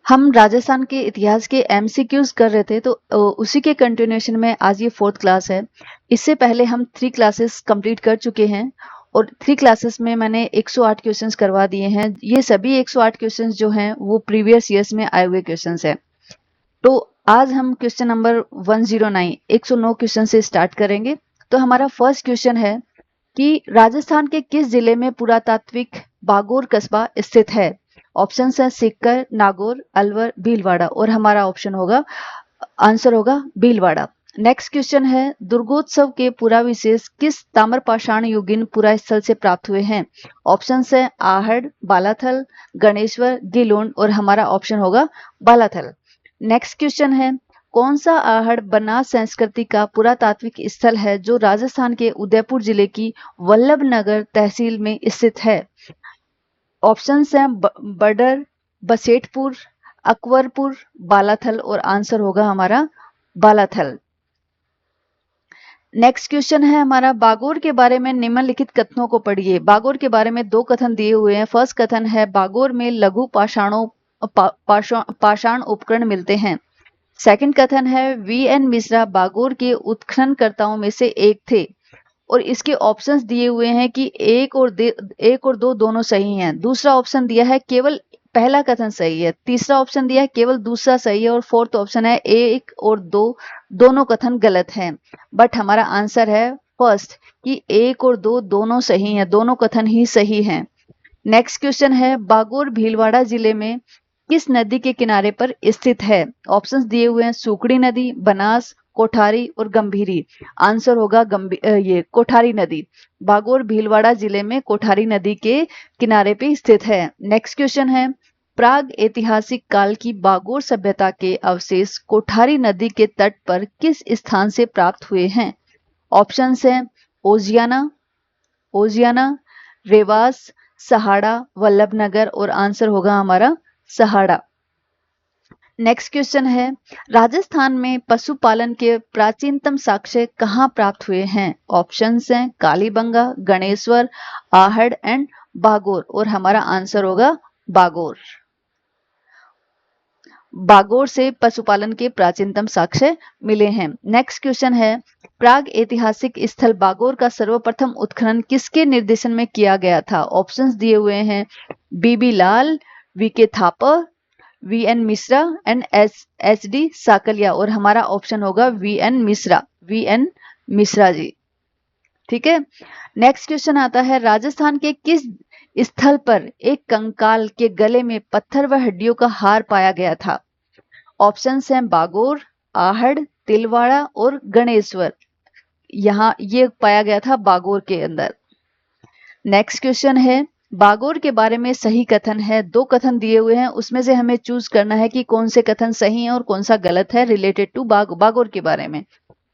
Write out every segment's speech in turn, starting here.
हम राजस्थान के इतिहास के एमसीक्यूज कर रहे थे, तो उसी के कंटिन्यूएशन में आज ये 4th क्लास है। इससे पहले हम 3 क्लासेस कंप्लीट कर चुके हैं और 3 क्लासेस में मैंने 108 क्वेश्चंस करवा दिए हैं। ये सभी 108 क्वेश्चंस जो हैं वो प्रीवियस ईयर्स में आए हुए क्वेश्चंस हैं। तो आज हम क्वेश्चन नंबर 109 109 क्वेश्चन से स्टार्ट करेंगे। तो हमारा फर्स्ट क्वेश्चन है कि राजस्थान के किस जिले में पुरातात्विक बागोर कस्बा स्थित है? ऑप्शन है सीकर, नागौर, अलवर, भीलवाड़ा और हमारा ऑप्शन होगा, आंसर होगा भीलवाड़ा। नेक्स्ट क्वेश्चन है, दुर्गोत्सव के पुराविशेष किस ताम्रपाषाण युगीन पुरा स्थल से प्राप्त हुए हैं? ऑप्शन है आहड़, बालाथल, गणेश्वर, गिलोन और हमारा ऑप्शन होगा बालाथल। नेक्स्ट क्वेश्चन है, कौन सा आहड़ बनास संस्कृति का पुरातात्विक स्थल है जो राजस्थान के उदयपुर जिले की वल्लभनगर तहसील में स्थित है? ऑप्शन है बडर, बसेटपुर, अकबरपुर, बालाथल और आंसर होगा हमारा बालाथल। नेक्स्ट क्वेश्चन है हमारा, बागोर के बारे में निम्नलिखित कथनों को पढ़िए। बागोर के बारे में 2 कथन दिए हुए हैं। फर्स्ट कथन है, बागोर में लघु पाषाण उपकरण मिलते हैं। सेकंड कथन है, वीएन मिश्रा बागोर के उत्खननकर्ताओं में से एक थे। और इसके ऑप्शंस दिए हुए हैं कि एक और दो दोनों सही हैं। दूसरा ऑप्शन दिया है केवल पहला कथन सही है। तीसरा ऑप्शन दिया है केवल दूसरा सही है और फोर्थ ऑप्शन है एक और दो दोनों कथन गलत हैं। बट हमारा आंसर है फर्स्ट कि एक और दो दोनों सही हैं, दोनों कथन ही सही हैं। नेक्स्ट क्वेश्चन है, बागोर भीलवाड़ा जिले में किस नदी के किनारे पर स्थित है? ऑप्शंस दिए हुए हैं सुकड़ी नदी, बनास, कोठारी और गंभीरी। आंसर होगा ये कोठारी नदी। बागोर भीलवाड़ा जिले में कोठारी नदी के किनारे पे स्थित है। नेक्स्ट क्वेश्चन है, प्राग ऐतिहासिक काल की बागोर सभ्यता के अवशेष कोठारी नदी के तट पर किस स्थान से प्राप्त हुए हैं? ऑप्शंस हैं ओजियाना, रेवास, सहाड़ा, वल्लभनगर और आंसर होगा हमारा सहाड़ा। नेक्स्ट क्वेश्चन है, राजस्थान में पशुपालन के प्राचीनतम साक्ष्य कहाँ प्राप्त हुए हैं? ऑप्शंस हैं कालीबंगा, गणेश्वर, आहड़ एंड बागोर और हमारा आंसर होगा बागोर। बागोर से पशुपालन के प्राचीनतम साक्ष्य मिले हैं। नेक्स्ट क्वेश्चन है, प्राग ऐतिहासिक स्थल बागोर का सर्वप्रथम उत्खनन किसके निर्देशन में किया गया था? ऑप्शंस दिए हुए हैं B B Lal, V K Thapar, V N Mishra and H D Sankalia और हमारा ऑप्शन होगा वीएन मिश्रा जी। ठीक है। नेक्स्ट क्वेश्चन आता है, राजस्थान के किस स्थल पर एक कंकाल के गले में पत्थर व हड्डियों का हार पाया गया था? ऑप्शंस हैं बागोर, आहड़, तिलवाड़ा और गणेश्वर। यहाँ ये पाया गया था बागोर के अंदर। नेक्स्ट क्वेश्चन है, बागोर के बारे में सही कथन है। 2 कथन दिए हुए हैं, उसमें से हमें चूज करना है कि कौन से कथन सही हैं और कौन सा गलत है रिलेटेड टू बागोर के बारे में।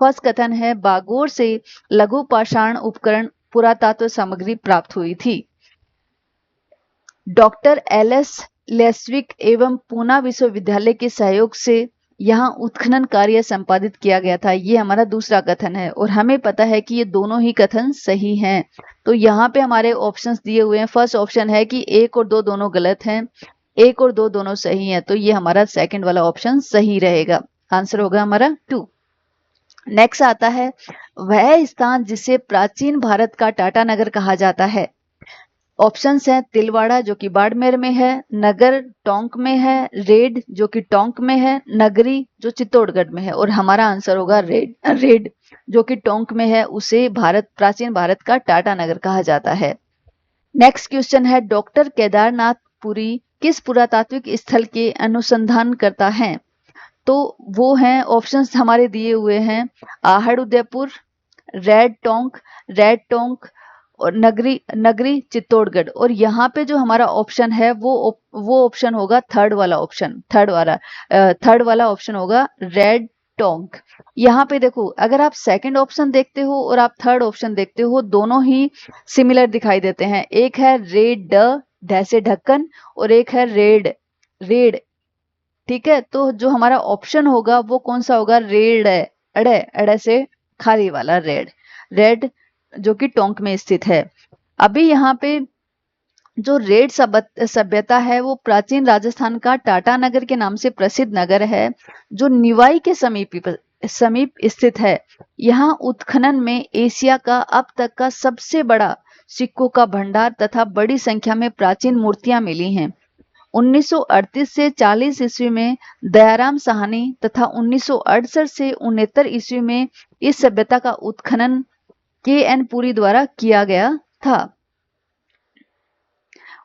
फर्स्ट कथन है, बागोर से लघु पाषाण उपकरण पुरातत्व सामग्री प्राप्त हुई थी। Doctor LS. लेस्विक एवं पूना विश्वविद्यालय के सहयोग से यहाँ उत्खनन कार्य संपादित किया गया था। ये हमारा दूसरा कथन है और हमें पता है कि ये दोनों ही कथन सही हैं। तो यहाँ पे हमारे ऑप्शंस दिए हुए हैं। फर्स्ट ऑप्शन है कि एक और दो दोनों गलत हैं, एक और दो दोनों सही हैं। तो ये हमारा सेकंड वाला ऑप्शन सही रहेगा। आंसर होगा हमारा 2। नेक्स्ट आता है, वह स्थान जिसे प्राचीन भारत का टाटानगर कहा जाता है। ऑप्शंस हैं तिलवाड़ा जो कि बाड़मेर में है, नगर टोंक में है, रेड जो कि टोंक में है, नगरी जो चित्तौड़गढ़ में है और हमारा आंसर होगा रेड जो कि टोंक में है। उसे प्राचीन भारत का टाटानगर कहा जाता है। नेक्स्ट क्वेश्चन है, डॉक्टर केदारनाथ पुरी किस पुरातात्विक स्थल के अनुसंधान करता है? तो वो हैं, ऑप्शंस हमारे दिए हुए हैं आहड़ उदयपुर, रेड टोंक और नगरी चित्तौड़गढ़। और यहाँ पे जो हमारा ऑप्शन है वो ऑप्शन होगा थर्ड वाला ऑप्शन होगा रेड टोंक। यहाँ पे देखो, अगर आप सेकंड ऑप्शन देखते हो और आप थर्ड ऑप्शन देखते हो, दोनों ही सिमिलर दिखाई देते हैं। एक है रेड ढ से ढक्कन और एक है रेड। ठीक है, तो जो हमारा ऑप्शन होगा वो कौन सा होगा? रेड है, अड़े से खाली वाला रेड जो कि टोंक में स्थित है। अभी यहाँ पे जो रेड सभ्यता है वो प्राचीन राजस्थान का टाटा नगर के नाम से प्रसिद्ध नगर है, जो निवाई के समीप स्थित है। यहाँ उत्खनन में एशिया का अब तक का सबसे बड़ा सिक्कों का भंडार तथा बड़ी संख्या में प्राचीन मूर्तियां मिली हैं। 1938 से 40 ईस्वी में दयाराम साहनी तथा 1968 से 69 ईस्वी में इस सभ्यता का उत्खनन के.एन. पुरी द्वारा किया गया था।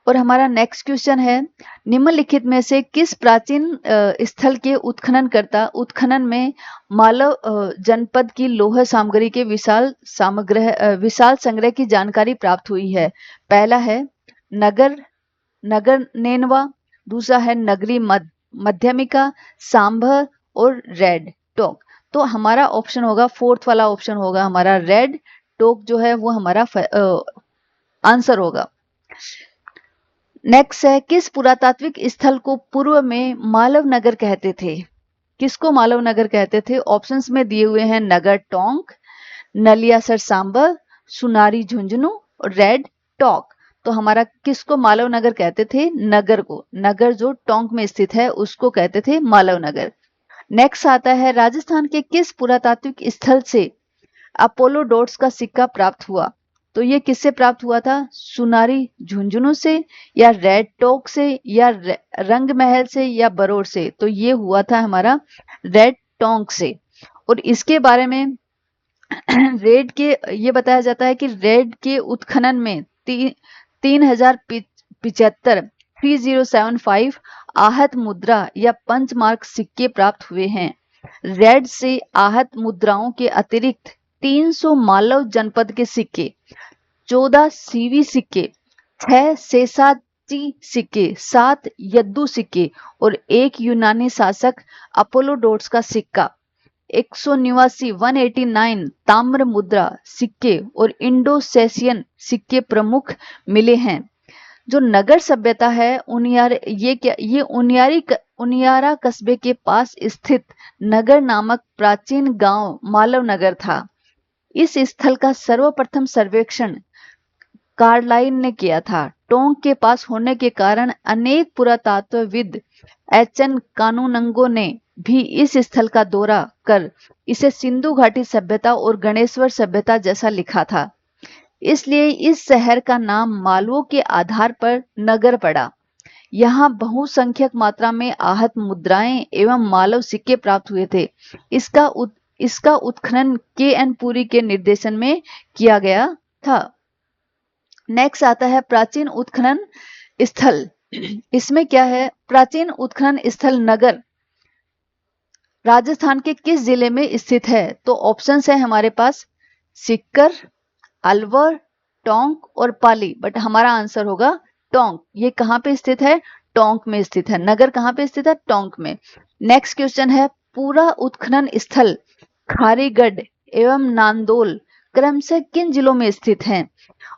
और हमारा नेक्स्ट क्वेश्चन है, निम्नलिखित में से किस प्राचीन स्थल के उत्खनन में मालव जनपद की लौह सामग्री के विशाल संग्रह की जानकारी प्राप्त हुई है? पहला है नगर नेनवा, दूसरा है नगरी मध्यमिका, सांभर और रेड टोक। तो हमारा ऑप्शन होगा, फोर्थ वाला ऑप्शन होगा हमारा रेड टोक जो है वो हमारा आंसर होगा। नेक्स्ट है, किस पुरातात्विक स्थल को पूर्व में मालव नगर कहते थे? किसको मालव नगर कहते थे? ऑप्शंस में दिए हुए हैं नगर टोंक, नलियासर सांबर, सुनारी झुंझुनू और रेड टोक। तो हमारा किसको मालव नगर कहते थे? नगर को, नगर जो टोंक में स्थित है उसको कहते थे मालव नगर। नेक्स्ट आता है, राजस्थान के किस पुरातात्विक स्थल से अपोलो डॉट्स का सिक्का प्राप्त हुआ? तो ये किससे प्राप्त हुआ था? सुनारी झुंझुनू से, या रेड टोक से, या रंग महल से, या बरोड़ से? तो ये हुआ था हमारा रेड टोंक से। और इसके बारे में रेड के ये बताया जाता है कि रेड के उत्खनन में 3075 आहत मुद्रा या पंचमार्क सिक्के प्राप्त हुए हैं। रेड से आहत मुद्राओं के अतिरिक्त 300 मालव जनपद के सिक्के, 14 सीवी सिक्के, 6 सेसाची सिक्के, 7 यद्दू सिक्के और 1 यूनानी शासक अपोलो डॉट्स का सिक्का, 189 ताम्र मुद्रा सिक्के और इंडो सेसियन सिक्के प्रमुख मिले हैं। जो नगर सभ्यता है उनियारा कस्बे के पास स्थित नगर नामक प्राचीन गांव मालव नगर था। इस स्थल का सर्वप्रथम सर्वेक्षण कार्लाइन ने किया था। टोंक के पास होने के कारण अनेक पुरातत्वविद एच.एन. कानूनगो ने भी इस स्थल का दौरा कर इसे सिंधु घाटी सभ्यता और गणेश्वर सभ्यता जैसा लिखा था। इसलिए इस शहर का नाम मालवों के आधार पर नगर पड़ा। यहाँ बहुसंख्यक मात्रा में आहत मुद्राएं एवं मालव सिक्के प्राप्त हुए थे। इसका उत्खनन के.एन. पुरी के निर्देशन में किया गया था। नेक्स्ट आता है प्राचीन उत्खनन स्थल। इसमें क्या है? प्राचीन उत्खनन स्थल नगर राजस्थान के किस जिले में स्थित है? तो ऑप्शंस है हमारे पास सीकर, अलवर, टोंक और पाली, बट हमारा आंसर होगा टोंक। ये कहाँ पे स्थित है? टोंक में स्थित है। नगर कहाँ पे स्थित है? टोंक में। नेक्स्ट क्वेश्चन है, पूरा उत्खनन स्थल खारीगढ़ एवं नांदोल क्रमशः किन जिलों में स्थित हैं?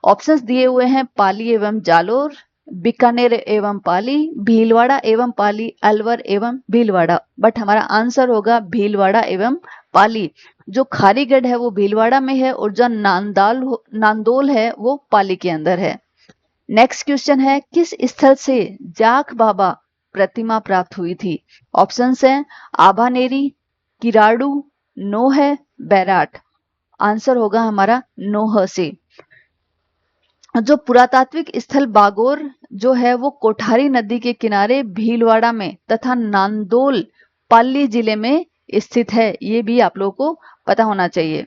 ऑप्शंस दिए हुए हैं पाली एवं जालोर, बीकानेर एवं पाली, भीलवाड़ा एवं पाली, अलवर एवं भीलवाड़ा, बट हमारा आंसर होगा भीलवाड़ा एवं पाली। जो खारीगढ़ है वो भीलवाड़ा में है और जो नांदोल है वो पाली के अंदर है। नेक्स्ट क्वेश्चन है, किस स्थल से जाख बाबा प्रतिमा प्राप्त हुई थी? ऑप्शंस हैं आभानेरी, किराड़ू, नोह, बैराट। आंसर होगा हमारा नोह से। जो पुरातात्विक स्थल बागोर जो है वो कोठारी नदी के किनारे भीलवाड़ा में तथा नांदोल पाली जिले में स्थित है। ये भी आप लोगों को पता होना चाहिए।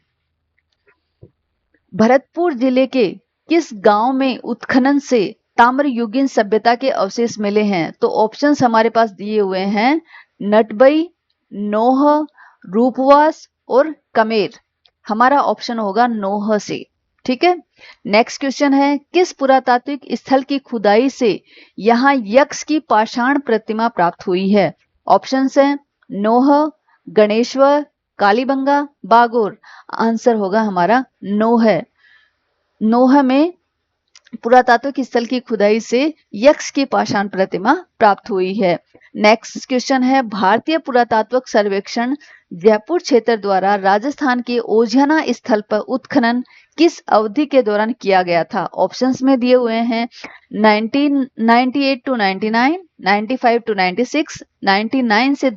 भरतपुर जिले के किस गांव में उत्खनन से ताम्रयुगीन सभ्यता के अवशेष मिले हैं? तो ऑप्शंस हमारे पास दिए हुए हैं नटबई, नोह, रूपवास और कमेर। हमारा ऑप्शन होगा नोह से। ठीक है। नेक्स्ट क्वेश्चन है, किस पुरातात्विक स्थल की खुदाई से यहाँ यक्ष की पाषाण प्रतिमा प्राप्त हुई है? ऑप्शंस हैं नोह, गणेश्वर, कालीबंगा, बागोर। आंसर होगा हमारा नोह। नोह में पुरातात्विक स्थल की खुदाई से यक्ष की पाषाण प्रतिमा प्राप्त हुई है। नेक्स्ट क्वेश्चन है, भारतीय पुरातात्विक सर्वेक्षण जयपुर क्षेत्र द्वारा राजस्थान के ओझाना स्थल पर उत्खनन किस अवधि के दौरान किया गया था? ऑप्शंस में दिए हुए हैं 1998 टू 99, 95 टू 96, 99 से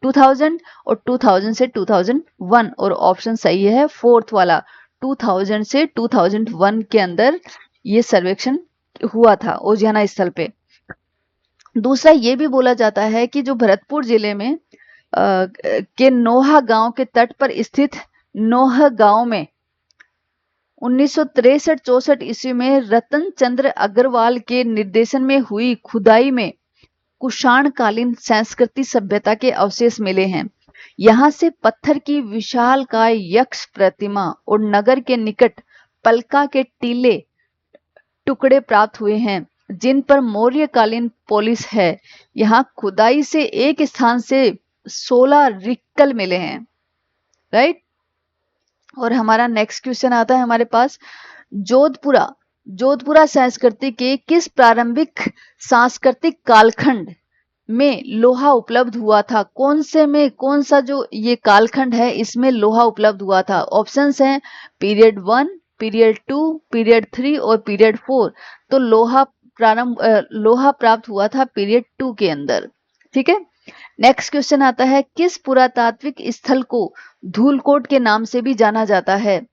2000 और 2000 से 2001। और ऑप्शन सही है फोर्थ वाला, 2000 से 2001 के अंदर ये सर्वेक्षण हुआ था ओजियाना स्थल पे। दूसरा ये भी बोला जाता है कि जो भरतपुर जिले में के नोहा गांव के तट पर स्थित नोहा गांव में 1963-64 ईस्वी में रतन चंद्र अग्रवाल के निर्देशन में हुई खुदाई में कुषाण कालीन संस्कृति सभ्यता के अवशेष मिले हैं। यहाँ से पत्थर की विशालकाय यक्ष प्रतिमा और नगर के निकट पलका के टीले टुकड़े प्राप्त हुए हैं जिन पर मौर्यकालीन पोलिस है। यहाँ खुदाई से एक स्थान से 16 रिक्कल मिले हैं, राइट। और हमारा नेक्स्ट क्वेश्चन आता है हमारे पास, जोधपुरा संस्कृति के किस प्रारंभिक सांस्कृतिक कालखंड में लोहा उपलब्ध हुआ था? कौन सा जो ये कालखंड है इसमें लोहा उपलब्ध हुआ था? ऑप्शंस हैं पीरियड 1, पीरियड 2, पीरियड 3 और पीरियड 4। तो लोहा प्राप्त हुआ था पीरियड 2 के अंदर, ठीक है। नेक्स्ट क्वेश्चन आता है, किस पुरातात्विक स्थल को धूलकोट के नाम से भी जाना जाता है?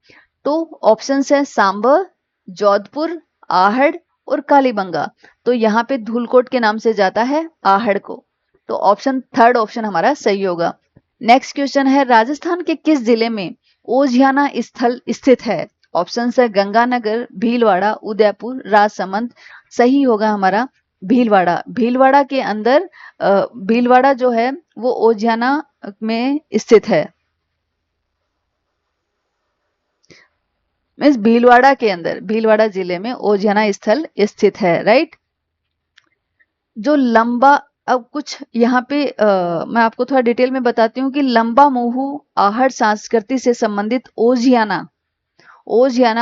तो ऑप्शंस है सांबर, जोधपुर, आहड़ और कालीबंगा। तो यहाँ पे धूलकोट के नाम से जाता है आहड़ को। तो थर्ड ऑप्शन हमारा सही होगा। नेक्स्ट क्वेश्चन है, राजस्थान के किस जिले में ओजियाना स्थल स्थित है? ऑप्शंस है गंगानगर, भीलवाड़ा, उदयपुर, राजसमंद। सही होगा हमारा भीलवाड़ा। भीलवाड़ा के अंदर भीलवाड़ा जो है वो ओजियाना में स्थित है। मीन्स भीलवाड़ा के अंदर, भीलवाड़ा जिले में ओजियाना स्थल स्थित है, राइट। जो लंबा, अब कुछ यहाँ पे मैं आपको थोड़ा डिटेल में बताती हूँ कि लंबा मुहू आहड़ संस्कृति से संबंधित ओजियाना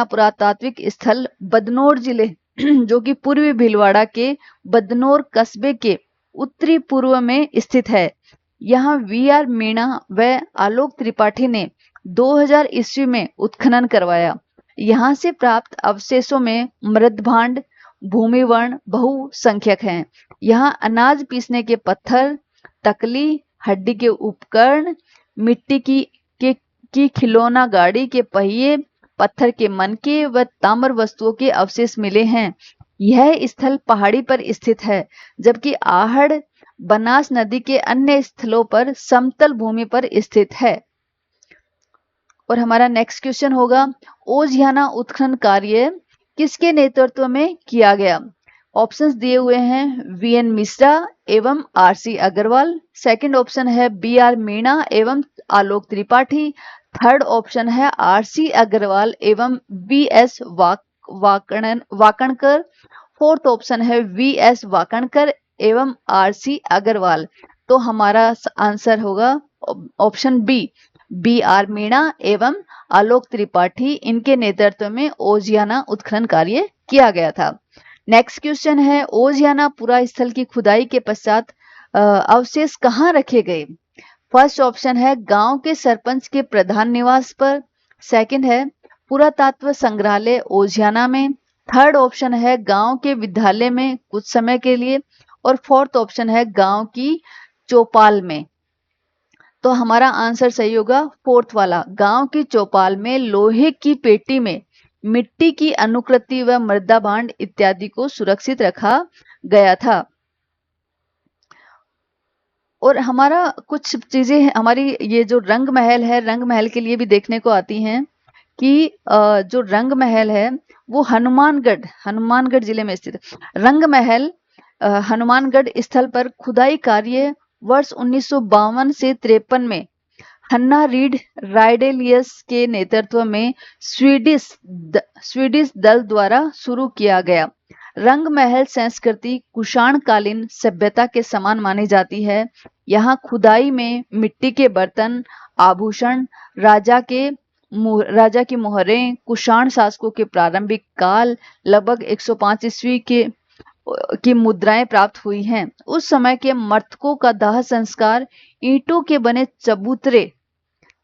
पुरातात्विक स्थल बदनौर जिले जो कि पूर्वी भीलवाड़ा के बदनौर कस्बे के उत्तरी पूर्व में स्थित है। यहाँ VR मीणा व आलोक त्रिपाठी ने 2000 ईस्वी में उत्खनन करवाया। यहाँ से प्राप्त अवशेषों में मृदभांड, भूमिवर्ण बहुसंख्यक हैं। यहाँ अनाज पीसने के पत्थर, तकली, हड्डी के उपकरण, मिट्टी की खिलौना गाड़ी के पहिए, पत्थर के मनके व ताम्र वस्तुओं के अवशेष मिले हैं। यह स्थल पहाड़ी पर स्थित है, जबकि आहड़ बनास नदी के अन्य स्थलों पर समतल भूमि पर स्थित है। और हमारा नेक्स्ट क्वेश्चन होगा, ओजियाना उत्खनन कार्य किसके नेतृत्व में किया गया? ऑप्शंस दिए हुए हैं VN मिश्रा एवं RC अग्रवाल। सेकंड ऑप्शन है BR मीणा एवं आलोक त्रिपाठी। थर्ड ऑप्शन है RC अग्रवाल एवं VS वाकणकर। फोर्थ ऑप्शन है VS वाकणकर एवं RC अग्रवाल। तो हमारा आंसर होगा ऑप्शन बी, BR मीणा एवं आलोक त्रिपाठी। इनके नेतृत्व में ओजियाना उत्खनन कार्य किया गया था। नेक्स्ट क्वेश्चन है, ओजियाना पुरा स्थल की खुदाई के पश्चात अवशेष कहाँ रखे गए? फर्स्ट ऑप्शन है गांव के सरपंच के प्रधान निवास पर। सेकंड है पुरातत्व संग्रहालय ओजियाना में। थर्ड ऑप्शन है गांव के विद्यालय में कुछ समय के लिए। और फोर्थ ऑप्शन है गांव की चौपाल में। तो हमारा आंसर सही होगा फोर्थ वाला, गांव की चौपाल में लोहे की पेटी में मिट्टी की अनुकृति व मृदा भांड इत्यादि को सुरक्षित रखा गया था। और हमारा कुछ चीजें, हमारी ये जो रंग महल है, रंग महल के लिए भी देखने को आती हैं कि जो रंग महल है वो हनुमानगढ़ जिले में स्थित है। रंग महल हनुमानगढ़ स्थल पर खुदाई कार्य वर्ष 1952 से 53 में हन्ना रीड राइडेलियस के नेतृत्व में स्वीडिश दल द्वारा शुरू किया गया। रंग महल संस्कृति कुषाणकालीन सभ्यता के समान मानी जाती है। यहाँ खुदाई में मिट्टी के बर्तन, आभूषण, राजा की मोहरें, कुषाण शासकों के प्रारंभिक काल लगभग 105 ईस्वी की मुद्राएं प्राप्त हुई हैं। उस समय के मर्तकों का दाह संस्कार ईंटों के बने चबूतरे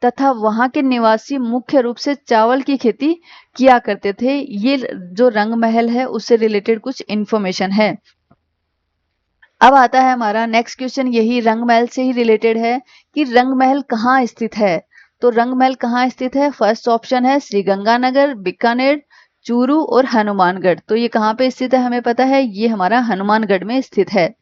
तथा वहां के निवासी मुख्य रूप से चावल की खेती किया करते थे। ये जो रंग महल है उससे रिलेटेड कुछ इंफॉर्मेशन है। अब आता है हमारा नेक्स्ट क्वेश्चन, यही रंग महल से ही रिलेटेड है कि रंग महल कहाँ स्थित है। तो रंग महल कहाँ स्थित है? फर्स्ट ऑप्शन है श्रीगंगानगर, बीकानेर, चूरू और हनुमानगढ़। तो ये कहाँ पे स्थित है हमें पता है, ये हमारा हनुमानगढ़ में स्थित है।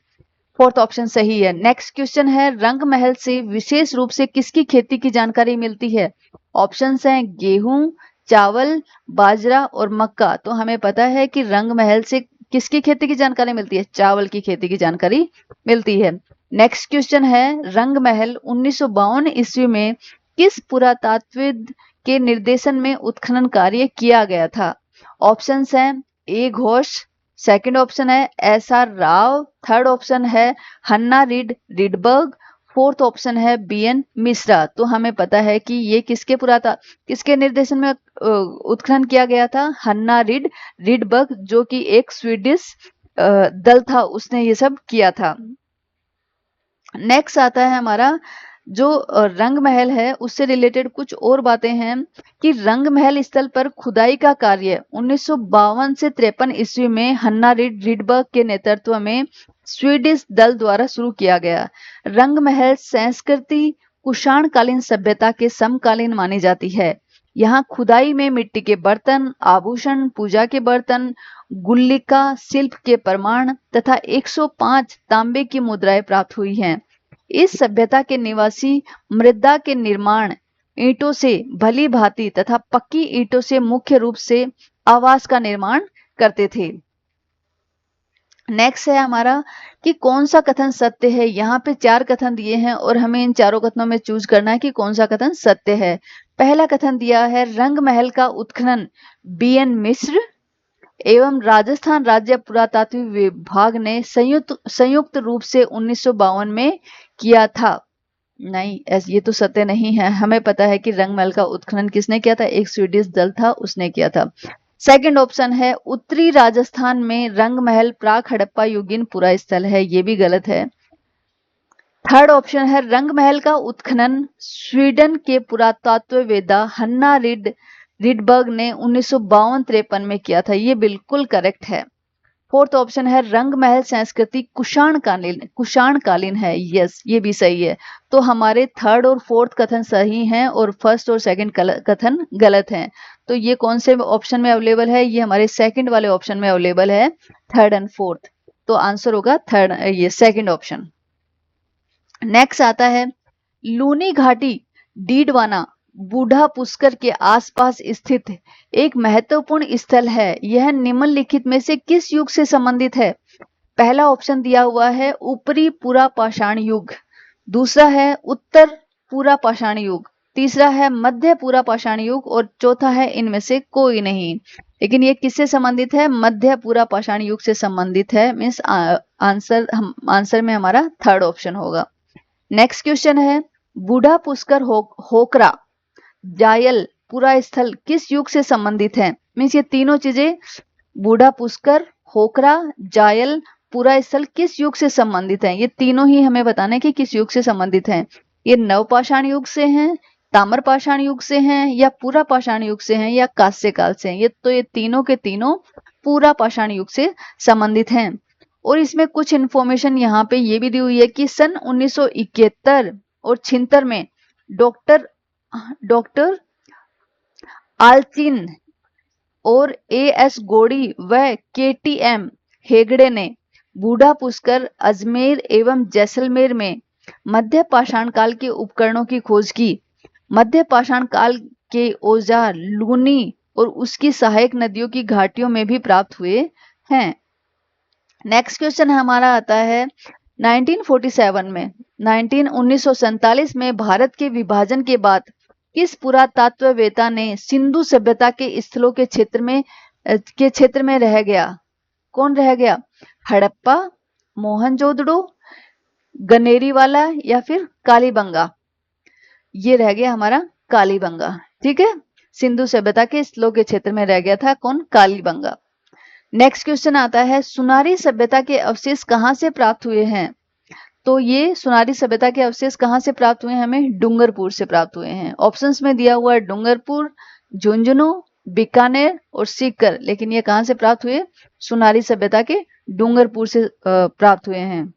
फोर्थ ऑप्शन सही है। नेक्स्ट क्वेश्चन है, रंग महल से विशेष रूप से किसकी खेती की जानकारी मिलती है? ऑप्शंस हैं गेहूं, चावल, बाजरा और मक्का। तो हमें पता है कि रंग महल से किसकी खेती की जानकारी मिलती है? चावल की खेती की जानकारी मिलती है। नेक्स्ट क्वेश्चन है, रंग महल 1952 ईस्वी में किस पुरातात्वविद के निर्देशन में उत्खनन कार्य किया गया था? ऑप्शंस हैं ए घोष, सेकंड ऑप्शन है एस.आर. राव, थर्ड ऑप्शन है हन्ना रिडबर्ग, फोर्थ ऑप्शन है बी.एन. मिश्रा। तो हमें पता है कि ये किसके निर्देशन में उत्खनन किया गया था? हन्ना रिडबर्ग, जो कि एक स्वीडिश दल था, उसने ये सब किया था। नेक्स्ट आता है हमारा जो रंग महल है उससे रिलेटेड कुछ और बातें हैं कि रंग महल स्थल पर खुदाई का कार्य 1952 से 53 ईस्वी में हन्ना रिडबर्ग के नेतृत्व में स्वीडिश दल द्वारा शुरू किया गया। रंग महल संस्कृति कुषाण कालीन सभ्यता के समकालीन मानी जाती है। यहाँ खुदाई में मिट्टी के बर्तन, आभूषण, पूजा के बर्तन, गुल्लिका शिल्प के प्रमाण तथा 105 तांबे की मुद्राएं प्राप्त हुई हैं। इस सभ्यता के निवासी मृदा के निर्माण ईंटों से भली भांति तथा पक्की ईंटों से मुख्य रूप से आवास का निर्माण करते थे। नेक्स्ट है हमारा कि कौन सा कथन सत्य है। यहाँ पे 4 कथन दिए हैं और हमें इन चारों कथनों में चूज करना है कि कौन सा कथन सत्य है। पहला कथन दिया है, रंग महल का उत्खनन बी.एन. मिश्र एवं राजस्थान राज्य पुरातात्विक विभाग ने संयुक्त रूप से 1952 में किया था। नहीं, ये तो सत्य नहीं है। हमें पता है कि रंग महल का उत्खनन किसने किया था? एक स्वीडिश दल था, उसने किया था। सेकंड ऑप्शन है, उत्तरी राजस्थान में रंग महल प्राक हड़प्पा युगीन पुरा स्थल है। ये भी गलत है। थर्ड ऑप्शन है, रंग महल का उत्खनन स्वीडन के पुरातत्ववेत्ता हन्ना रिडबर्ग ने 1952-53 में किया था। ये बिल्कुल करेक्ट है। फोर्थ ऑप्शन है, रंग महल संस्कृति कुषाण कालीन है। यस, ये भी सही है। तो हमारे थर्ड और फोर्थ कथन सही हैं और फर्स्ट और सेकंड कथन गलत हैं। तो ये कौन से ऑप्शन में अवेलेबल है? ये हमारे सेकंड वाले ऑप्शन में अवेलेबल है, थर्ड एंड फोर्थ। तो आंसर होगा थर्ड, ये सेकंड ऑप्शन। नेक्स्ट आता है, लूनी घाटी डीडवाना बूढ़ा पुष्कर के आसपास स्थित एक महत्वपूर्ण स्थल है। यह निम्नलिखित में से किस युग से संबंधित है? पहला ऑप्शन दिया हुआ है ऊपरी पूरा पाषाण युग, दूसरा है उत्तर पूरा पाषाण युग, तीसरा है मध्य पूरा पाषाण युग और चौथा है इनमें से कोई नहीं। लेकिन ये किससे संबंधित है? मध्य पूरा पाषाण युग से संबंधित है। मीन्स आंसर में हमारा थर्ड ऑप्शन होगा। नेक्स्ट क्वेश्चन है, बूढ़ा पुष्कर होकरा जायल पूरा स्थल किस युग से संबंधित है? मीन्स ये तीनों चीजें, बूढ़ा पुष्कर, होकरा, जायल पूरा स्थल किस युग से संबंधित है? ये तीनों ही हमें बताना है कि किस युग से संबंधित हैं। ये नवपाषाण युग से हैं, ताम्र पाषाण युग से हैं, या पूरा पाषाण युग से हैं, या कांस्य काल से हैं। ये तीनों के तीनों पूरा पाषाण युग से संबंधित हैं। और इसमें कुछ इंफॉर्मेशन यहाँ पे ये भी दी हुई है कि सन 1971 और 76 में डॉक्टर आलचिन और ए.एस. गोड़ी व के.टी.एम. हेगड़े ने बूढ़ा पुष्कर, अजमेर एवं जैसलमेर में मध्य पाषाण काल के उपकरणों की खोज की। मध्य पाषाण काल के औजार लूनी और उसकी सहायक नदियों की घाटियों में भी प्राप्त हुए हैं। नेक्स्ट क्वेश्चन हमारा आता है, 1947 में भारत के विभाजन के बाद किस पुरातत्ववेत्ता ने सिंधु सभ्यता के स्थलों के क्षेत्र में रह गया? कौन रह गया? हड़प्पा, मोहनजोदड़ो, गनेरीवाला या फिर कालीबंगा? ये रह गया हमारा कालीबंगा। ठीक है, सिंधु सभ्यता के स्थलों के क्षेत्र में रह गया था कौन? कालीबंगा। नेक्स्ट क्वेश्चन आता है, सुनारी सभ्यता के अवशेष कहां से प्राप्त हुए हैं? तो ये सुनारी सभ्यता के अवशेष कहाँ से प्राप्त हुए हैं? हमें डूंगरपुर से प्राप्त हुए हैं। ऑप्शंस में दिया हुआ है डूंगरपुर, झुंझुनू, बीकानेर और सीकर, लेकिन ये कहाँ से प्राप्त हुए? सुनारी सभ्यता के डूंगरपुर से प्राप्त हुए हैं।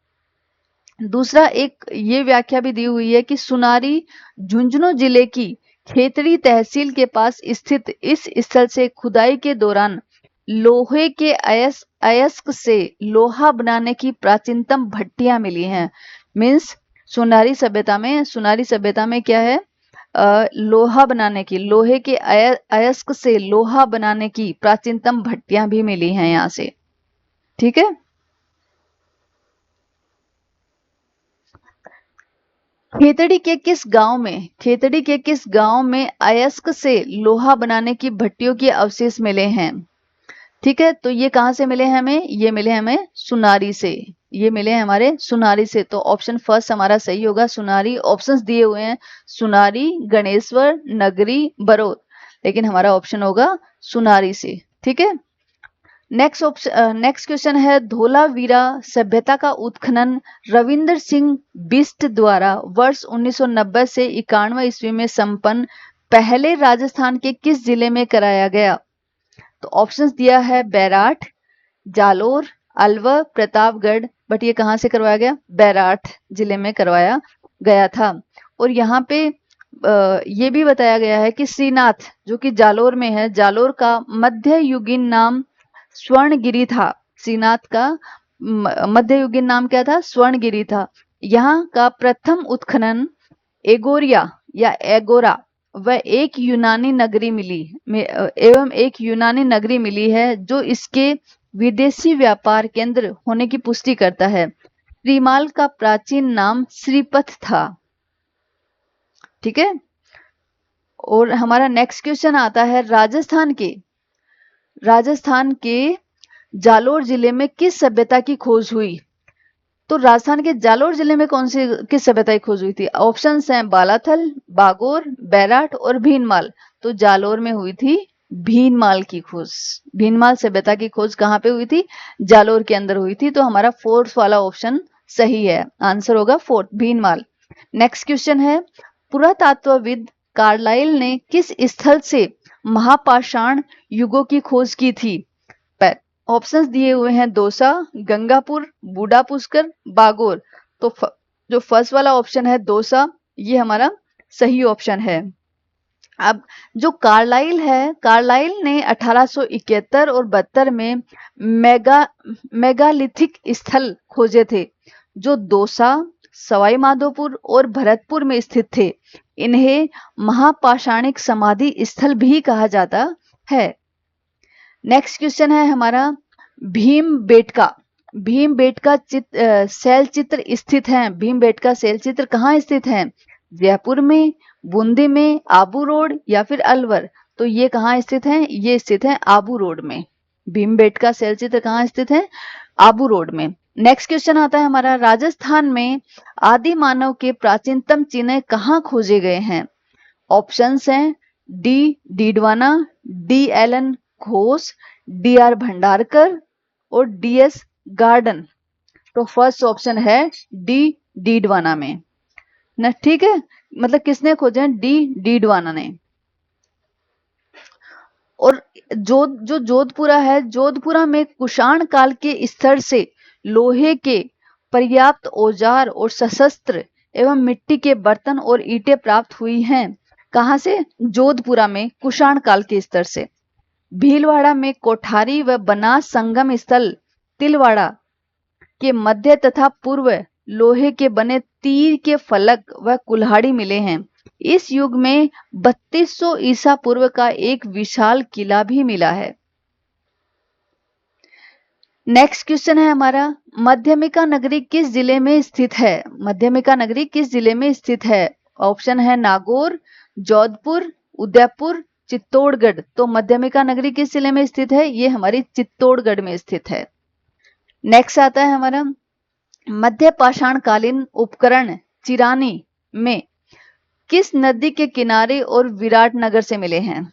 दूसरा, एक ये व्याख्या भी दी हुई है कि सुनारी झुंझुनू जिले की खेतड़ी तहसील के पास स्थित इस स्थल से खुदाई के दौरान लोहे के अयस्क से लोहा बनाने की प्राचीनतम भट्टियां मिली हैं। मीन्स सुनारी सभ्यता में क्या है? लोहा बनाने की, लोहे के अयस्क से लोहा बनाने की प्राचीनतम भट्टियां भी मिली हैं यहां से। ठीक है। खेतड़ी के किस गांव में अयस्क से लोहा बनाने की भट्टियों के अवशेष मिले हैं? ठीक है, तो ये कहां से मिले हैं हमें? ये मिले हमें सुनारी से, ये मिले हैं हमारे सुनारी से। तो ऑप्शन फर्स्ट हमारा सही होगा, सुनारी। ऑप्शंस दिए हुए हैं सुनारी, गणेश्वर, नगरी, बरोद, लेकिन हमारा ऑप्शन होगा सुनारी से। ठीक है। नेक्स्ट क्वेश्चन है, धोलावीरा सभ्यता का उत्खनन रविंद्र सिंह बिष्ट द्वारा वर्ष 1990 से 91 ईस्वी में संपन्न पहले राजस्थान के किस जिले में कराया गया? तो ऑप्शंस दिया है बैराठ, जालोर, अलवर, प्रतापगढ़, बट ये कहाँ से करवाया गया? बैराठ जिले में करवाया गया था। और यहाँ पे ये भी बताया गया है कि श्रीनाथ जो कि जालोर में है, जालोर का मध्ययुगीन नाम स्वर्णगिरी था। श्रीनाथ का मध्ययुगीन नाम क्या था? स्वर्णगिरी था। यहाँ का प्रथम उत्खनन एगोरिया या एगोरा व एक यूनानी नगरी मिली है जो इसके विदेशी व्यापार केंद्र होने की पुष्टि करता है। श्रीमाल का प्राचीन नाम श्रीपथ था। ठीक है। और हमारा नेक्स्ट क्वेश्चन आता है, राजस्थान के जालोर जिले में किस सभ्यता की खोज हुई? तो राजस्थान के जालोर जिले में किस सभ्यता की खोज हुई थी? ऑप्शंस हैं बालाथल, बागोर, बैराठ और भीनमाल। तो जालोर में हुई थी भीनमाल की खोज। भीनमाल सभ्यता की खोज कहाँ पे हुई थी? जालोर के अंदर हुई थी। तो हमारा फोर्थ वाला ऑप्शन सही है, आंसर होगा फोर्थ, भीनमाल। नेक्स्ट क्वेश्चन है, पुरातत्वविद कार्लाइल ने किस स्थल से महापाषाण युगों की खोज की थी? ऑप्शंस दिए हुए हैं दौसा, गंगापुर, बूढ़ा पुष्कर, बागोर। तो जो फर्स्ट वाला ऑप्शन है दौसा, ये हमारा सही ऑप्शन है। अब जो कार्लाइल ने 1871 और 72 में मेगालिथिक स्थल खोजे थे जो दौसा, सवाई माधोपुर और भरतपुर में स्थित थे। इन्हें महापाषाणिक समाधि स्थल भी कहा जाता है। नेक्स्ट क्वेश्चन है हमारा, भीमबेटका शैल चित्र स्थित है। भीमबेटका शैल चित्र कहाँ स्थित है? जयपुर में, बूंदी में, आबू रोड या फिर अलवर। तो ये कहाँ स्थित है? ये स्थित है आबू रोड में। भीमबेटका शैल चित्र कहाँ स्थित है? आबू रोड में। नेक्स्ट क्वेश्चन आता है हमारा, राजस्थान में आदि मानव के प्राचीनतम चिन्ह कहाँ खोजे गए हैं? ऑप्शंस हैं D Didwana, D Alan Ghosh, D R Bhandarkar और डी एस गार्डन। तो फर्स्ट ऑप्शन है डी डीडवाना में ना। ठीक है, मतलब किसने खोजे? डी डीडवाना ने। और जो जोधपुरा है, जोधपुरा में कुषाण काल के स्तर से लोहे के पर्याप्त औजार और सशस्त्र एवं मिट्टी के बर्तन और ईंटें प्राप्त हुई हैं। कहां से? जोधपुरा में कुषाण काल के स्तर से। भीलवाड़ा में कोठारी व बनास संगम स्थल तिलवाड़ा के मध्य तथा पूर्व लोहे के बने तीर के फलक व कुल्हाड़ी मिले हैं। इस युग में 3200 ईसा पूर्व का एक विशाल किला भी मिला है। नेक्स्ट क्वेश्चन है हमारा, मध्यमिका नगरी किस जिले में स्थित है? मध्यमिका नगरी किस जिले में स्थित है? ऑप्शन है नागौर, जोधपुर, उदयपुर, चित्तौड़गढ़। तो मध्यमिका नगरी किस जिले में स्थित है? ये हमारी चित्तौड़गढ़ में स्थित है। नेक्स्ट आता है हमारा, मध्य पाषाणकालीन उपकरण चिरानी में किस नदी के किनारे और विराटनगर से मिले हैं?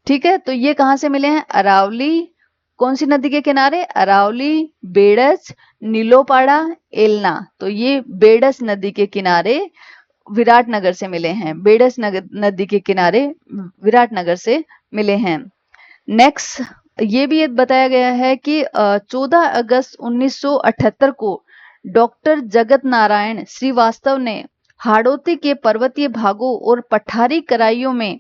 ठीक है, तो ये कहां से मिले हैं? अरावली। कौन सी नदी के किनारे? अरावली, बेड़च, नीलोपाड़ा, एलना। तो ये बेडस नदी के किनारे विराटनगर से मिले हैं। बेडस नदी के किनारे विराटनगर से मिले हैं। नेक्स्ट ये भी बताया गया है कि 14 अगस्त 1978 को डॉक्टर जगत नारायण श्रीवास्तव ने हाड़ौती के पर्वतीय भागों और पठारी कराइयों में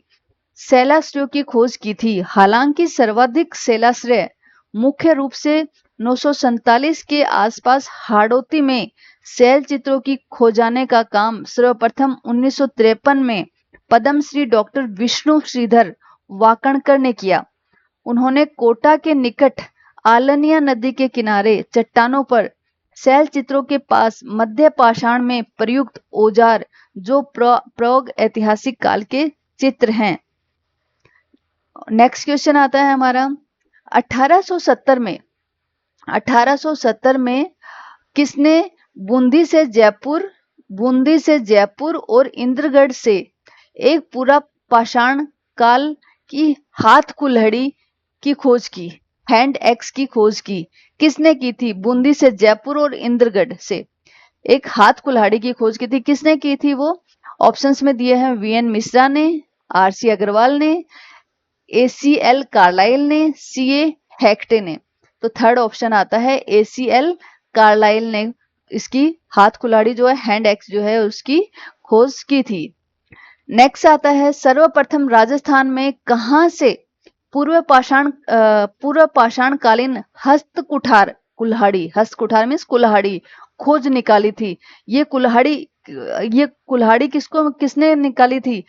शैलाश्रयों की खोज की थी। हालांकि सर्वाधिक शैलाश्रय मुख्य रूप से 947 के आसपास हाड़ौती में शैल चित्रों की खोजाने का काम सर्वप्रथम 1953 में पद्मश्री डॉक्टर विष्णु श्रीधर वाकणकर ने किया। उन्होंने कोटा के निकट आलनिया नदी के किनारे चट्टानों पर शैल चित्रों के पास मध्य पाषाण में प्रयुक्त औजार जो प्रौग ऐतिहासिक काल के चित्र हैं। नेक्स्ट क्वेश्चन आता है हमारा 1870 में किसने बूंदी से जयपुर और इंद्रगढ़ से एक पूरा पाषाण काल की हाथ कुल्हड़ी की खोज की, हैंड एक्स की खोज की? किसने की थी? बूंदी से जयपुर और इंद्रगढ़ से एक हाथ कुल्हाड़ी की खोज की थी। किसने की थी वो? ऑप्शंस में दिए हैं वीएन मिश्रा ने, आरसी अग्रवाल ने, एसीएल कार्लाइल ने, सीए हेक्टे ने। तो थर्ड ऑप्शन आता है एसीएल कार्लाइल ने इसकी हाथ कुल्हाड़ी जो है हैंड एक्स जो है उसकी खोज की थी। नेक्स्ट आता है सर्वप्रथम राजस्थान में कहां से पूर्व पाषाणकालीन हस्त कुठार मीन्स कुल्हाड़ी खोज निकाली थी? ये कुल्हाड़ी किसने निकाली थी,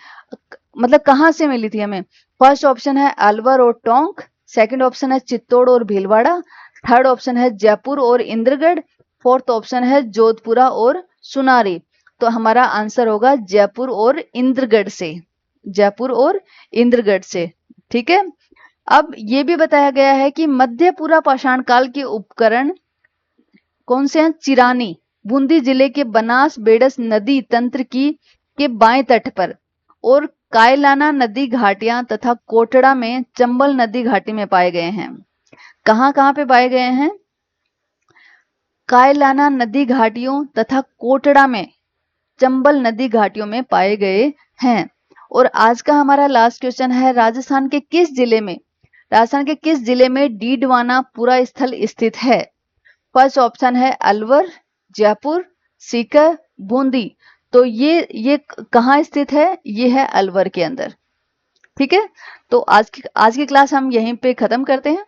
मतलब कहां से मिली थी हमें? फर्स्ट ऑप्शन है अलवर और टोंक, सेकंड ऑप्शन है चित्तौड़ और भीलवाड़ा, थर्ड ऑप्शन है जयपुर और इंद्रगढ़, फोर्थ ऑप्शन है जोधपुरा और सुनारी। तो हमारा आंसर होगा जयपुर और इंद्रगढ़ से। ठीक है। अब ये भी बताया गया है कि मध्य पूरा पाषाण काल के उपकरण कौन से हैं? चिरानी बूंदी जिले के बनास बेडस नदी तंत्र के बाएं तट पर, और कायलाना नदी घाटियां तथा कोटड़ा में चंबल नदी घाटी में पाए गए हैं। कहां पे पाए गए हैं? कायलाना नदी घाटियों तथा कोटड़ा में चंबल नदी घाटियों में पाए गए हैं। और आज का हमारा लास्ट क्वेश्चन है राजस्थान के किस जिले में डीडवाना पुरा स्थल स्थित है? फर्स्ट ऑप्शन है अलवर, जयपुर, सीकर, बूंदी। तो ये कहाँ स्थित है? ये है अलवर के अंदर। ठीक है। तो आज की क्लास हम यहीं पे खत्म करते हैं।